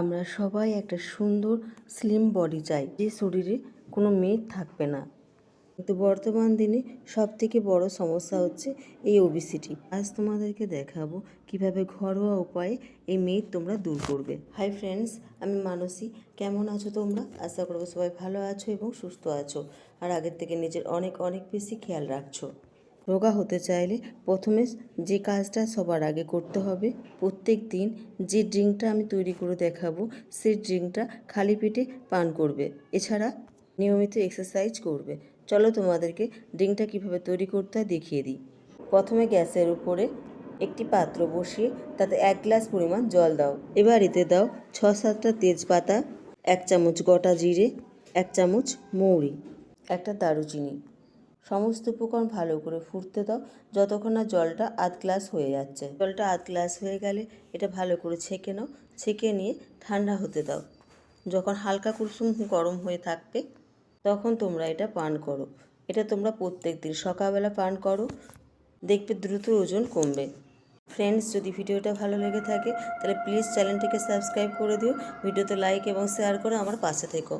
আমরা সবাই একটা সুন্দর স্লিম বডি চাই, যে শরীরে কোনো মেদ থাকবে না। কিন্তু বর্তমান দিনে সবথেকে বড় সমস্যা হচ্ছে এই ওবেসিটি। আজ তোমাদেরকে দেখাবো কিভাবে ঘরোয়া উপায়ে এই মেদ তোমরা দূর করবে। হাই ফ্রেন্ডস, আমি মানসী। কেমন আছো তোমরা? আশা করবো সবাই ভালো আছো এবং সুস্থ আছো, আর আগের থেকে নিজের অনেক অনেক বেশি খেয়াল রাখছো। রোগা হতে চাইলে প্রথমে যে কাজটা সবার আগে করতে হবে, প্রত্যেক দিন যে ড্রিঙ্কটা আমি তৈরি করে দেখাবো সেই ড্রিঙ্কটা খালি পেটে পান করবে। এছাড়া নিয়মিত এক্সারসাইজ করবে। চলো তোমাদেরকে ড্রিঙ্কটা কীভাবে তৈরি করতে হয় দেখিয়ে দিই। প্রথমে গ্যাসের উপরে একটি পাত্র বসিয়ে তাতে 1 গ্লাস পরিমাণ জল দাও। এবার এতে দাও 6-7টা তেজপাতা, 1 চামচ গোটা জিরে, 1 চামচ মৌরি, একটা দারুচিনি। সমস্ত উপকরণ ভালো করে ফুটতে দাও যতক্ষণ না জলটা আধ গ্লাস হয়ে যাচ্ছে। জলটা আধ গ্লাস হয়ে গেলে এটা ভালো করে ছেঁকে নাও। ছেঁকে নিয়ে ঠান্ডা হতে দাও। যখন হালকা কুসুম গরম হয়ে থাকবে তখন তোমরা এটা পান করো। এটা তোমরা প্রত্যেক দিন সকালবেলা পান করো, দেখবে দ্রুত ওজন কমবে। ফ্রেন্ডস, যদি ভিডিওটা ভালো লেগে থাকে তাহলে প্লিজ চ্যানেলটিকে সাবস্ক্রাইব করে দিও, ভিডিওতে লাইক এবং শেয়ার করে আমার পাশে থেকো।